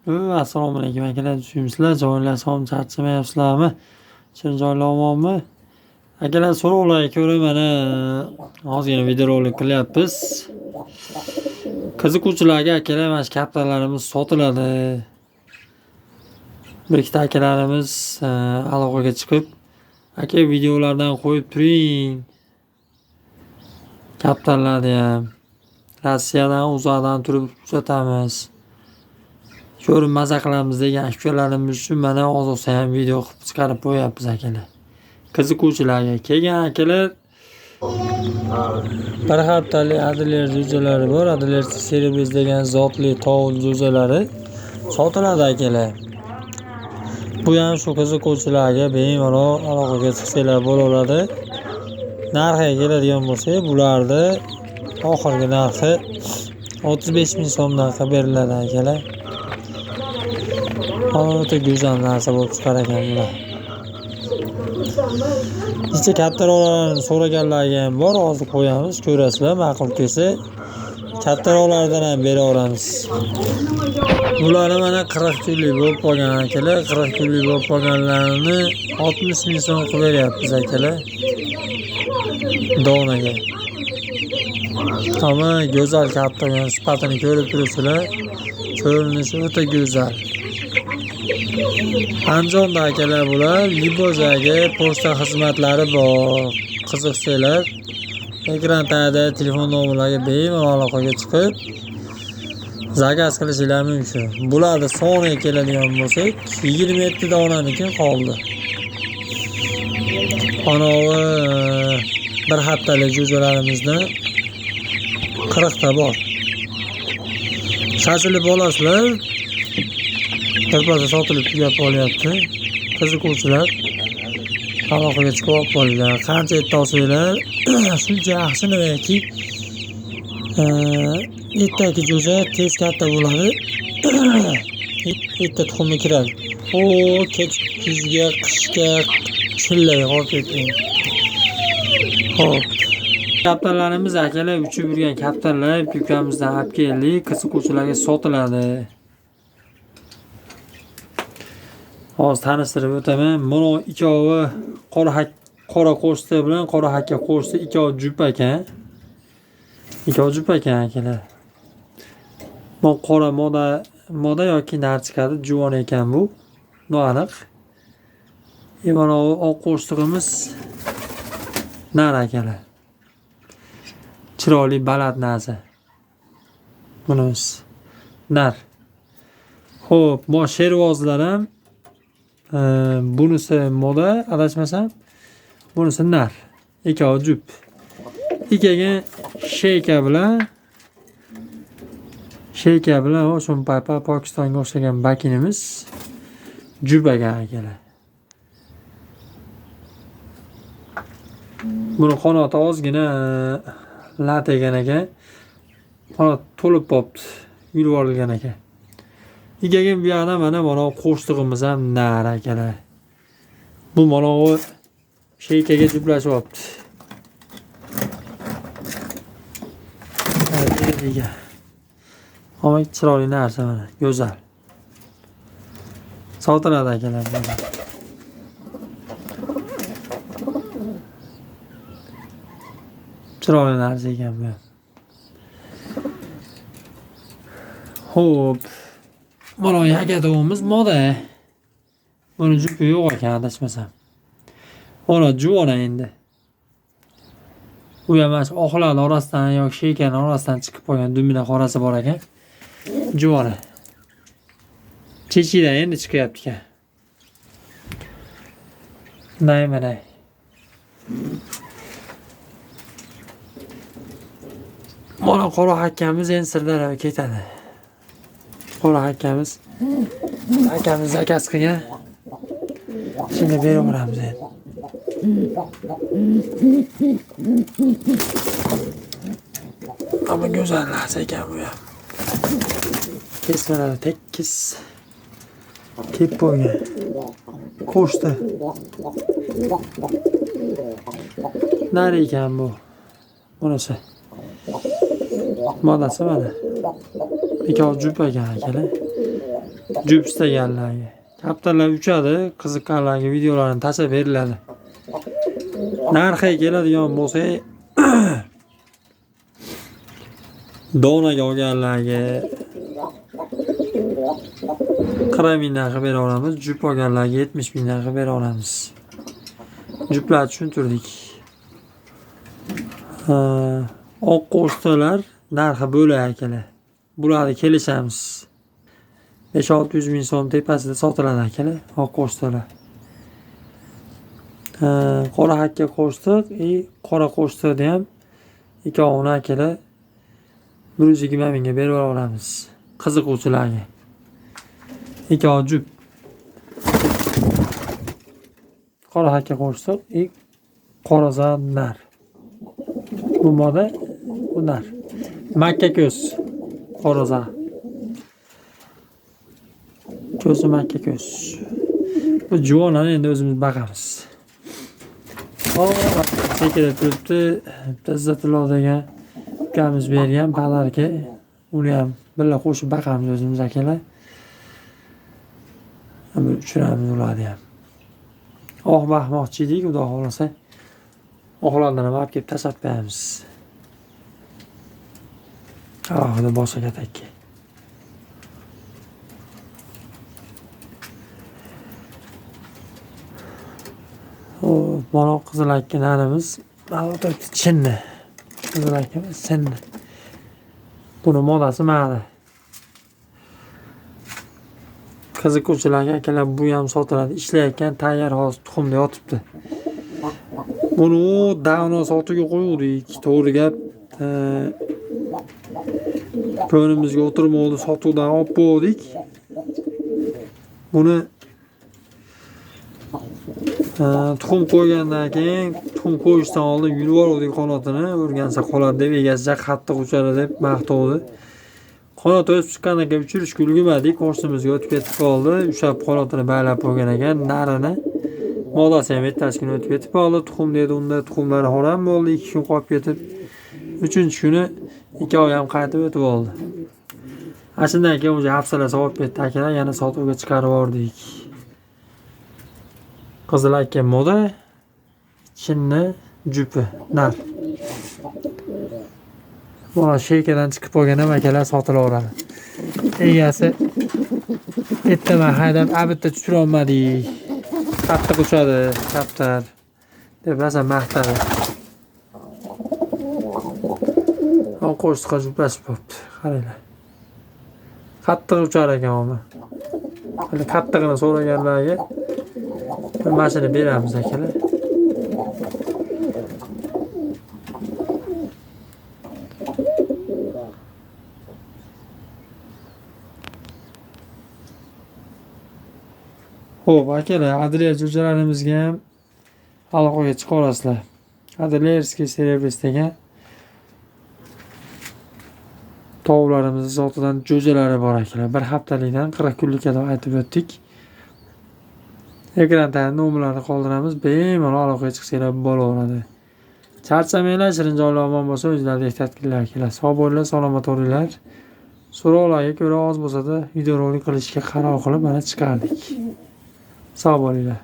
Assalomu alaykum akalar, tushunibsizlar? Joylar sog', charchamayapsizlarmi? Shirinjoylar omonmi? Akalar, so'rovlarga ko'ra mana ozgina videorolik qilyapmiz. Qiziquvchilarga akalar, mana shu kaptarlarimiz sotiladi. Bir ikkita akalarimiz aloqaga chiqib, aka videolardan qo'yib turing. Kaptarlarni ham Rossiyadan, uzoqdan turib uzatamiz. Ko'rib maza qilamiz degan akalarimiz uchun mana ozoqsa ham video qilib chiqarib qo'yapmiz akalar. Qiziquvchilarga kelgan akalar bir haftalik adler jo'jalari bor. Adler servis degan zotli tovul jo'jalari sotiladi akalar. Bu ham shu qiziquvchilarga bemalol aloqaga chiqsanglar bo'laveradi. Narxiga keladigan bo'lsak, bularni oxirgi narxi 35 ming so'mdan qilib beriladi akalar. O'ta go'zal narsa bo'lib chiqar ekan bular. Ichki kattaroqlarni so'raganlarga ham bor, hozir qo'yamiz, ko'rasizlar, ma'qul kelsa kattaroqlardan ham beraveramiz. Bularni mana 40 kunlik bo'lib qolgan akalar, 40 kunlik bo'lib qolganlarini 60 ming so'm qilib beryapmiz akalar. Donaga. Ama go'zal kaptarning sifatini ko'rib turibsizlar. Ko'rinishi o'ta go'zal. Andijonda akalar bular, Libozaga pochta xizmatlari bor. Qiziqsanglar, ekran tagida telefon nomerlariga bemalol aloqaga chiqib zakaz qilishingiz mumkin. Bularni soniga keladigan bo'lsak, 27 donanikin qoldi. Anavi bir haftalik jo'jalarimizdan 40 ta bor. Shashilib olasizlar. Birpasda sotilib tugab qolyapti. Qiziquvchilar aloqaga chiqib qolinglar. Qancha et olsanglar, shuncha yaxshi nimaki. Etdagi jo'ja tez katta bo'ladi. Etda tuxumi kiradi. Kuzga, qishga chillay qolib ketgan. Xo'p. Kaptarlarimiz akalar uchib yurgan kaptarlar dukamizdan olib keldik. Qiziquvchilarga sotiladi. Hozir tanishtirib o'taman. Mana ikkovi qora qo'shti bilan qora hakka qo'shti ikkovi jup ekan. Ikkovi jup ekan akalar. Bu qora moda yoki nar chiqadi, juvon ekan bu. Noaniq. Mana oq qo'shtig'imiz nar akalar. Chiroyli baland narsa. Bunimiz nar. Xo'p, bu shervozlar ham bunisi moda, adashmasam. Bunisi nar. Ikkovi jup. Ikkiga sheyka bilan o'shun paypa Pokistonga o'xshagan bakinimiz jup ekan akalar. Buni qanoti ozgina lat ekan ekan. Qanot to'lib qopti, yurib yuborilgan ekan. Ikkiga bu yoqda mana qo'shtig'imiz ham nar akalar. Bu mana o sheykaga juplashyapti. Ama chiroyli narsa mana, go'zal. Sotiladi akalar. Chiroyli narsa ekan bu. Xo'p. Mana yakadovimiz moda. Buni jupi yo'q ekan, adashmasam. Mana juvona endi. U ham oqlar orasidan yoki sheykan orasidan chiqib qolgan dumina qorasi bor ekan. Juvona. Chechidan endi chiqyapti ekan. Mana. Mana qora hakkamiz endi Sirdaryoga ketadi. Qora hakkamiz zakaz qilgan. Shunga beraveramiz endi. Ama go'zal narsa ekan bu ham. Kesmalar tekis. Kep qo'ygan. Qo'shdi. Nar ekan bu. Bunisi. Modasi mana. Ikkovi jup ekan akalar. Jup istaganlarga. Kaptarlar uchadi, qiziqqanlarga videolarini tashlab beriladi. Narxi keladigan bo'lsa, donaga olganlarga 40 mingdan qilib bera olamiz, jup olganlarga 70 mingdan qilib bera olamiz. Juplar tushuntirdik. Oq qo'shtilar narxi bo'lak akalar. Bularni kelishamiz. 5-600 ming so'm tepasida sotiladi akalar, oq qo'shtilar. Qora hakka qo'shtiq, qora qo'shtiqni ham ikkovini akalar 120 mingga berib olamiz. Qiziquvchilarga. Ikkov jup. Qora hakka qo'shtiq, qoraza nar. Bu moda bu nar. Makka ko'z. Qoraza. Ko'zi makka ko'z. Bu juvonlarni endi o'zimiz baqamiz. Chekada turibdi. Izzatullo degan ukamiz bergan balarga uni ham birga qo'shib baqamiz o'zimiz akalar. Bir uchiramiz ularni ham. Bahmoqchi edik, xudo xolasa. Oxlardan ham olib kelib tashlab beramiz. Xudo boshqa katakka. Mana qizilakka narimiz, mana chinni. Qizilakamiz chinni. Buni modasi mana. Qiziquvchilarga akalar bu ham sotiladi. Ishlayotgan tayyor hozir tuxumda yotibdi. Buni davno sotuvga qo'yuvdik. To'g'ri gap. Ko'nimizga o'tirmadi, sotuvdan olib bo'ldik. Buni tuxum qo'ygandan keyin tuxum qo'yishdan oldin yulib oldik qanotini, o'rgansa qoladi deb egasiga qattiq uchadi deb maqtovdi. Qanot o'sib chiqqandan keyin uchirishga ulgurmadik, qo'shnimizga o'tib ketib qoldi. Ushlab qanotini baylab qo'ygan ekan, narini modasi ham ertasi kuni o'tib ketib qoldi. Tuxum dedi, unda tuxumlari harom bo'ldi, 2 kun qolib ketib. 3-kuni ikkovi ham qaytib o'tib oldi. Shundan keyin o'sha hafsalar savab ketdi akalar, yana sotuvga chiqarib yubordik. Qizil akka moda, chinni, jupi, nar. Mana shekadan chiqib qolgan ham akalar sotilaveradi. Egasi ertaman haydab abitda tushira olmadik. Qattiq uchadi, kaptar deb rosa maqtadi. Qo'shtiqa juplashib qolibdi. Qaranglar. Qattiq uchar ekan uni. Hali qattig'ini so'raganlarga bir mashina beramiz akalar. Xo'p, akalar, Adler jo'jalarimizga ham aloqaga chiqa olasizlar. Adlerskiy servis degan tovuqlarimizni zotidan jo'jalari bor akalar. Bir haftalikdan 40 kunlikka deb aytib o'tdik. Ekranda nomerlarni qoldiramiz, bemalol aloqaga chiqsanglar bo'laveradi. Charchamanglar, shirin joylar omon bo'lsa, o'zlaringizni ehtiyot qilinglar akalar. Sog' bo'linglar, salomat bo'linglar. So'rovlarga ko'ra oz bo'lsa-da videorolik qilishga qaror qilib mana chiqardik. Sog' bo'linglar.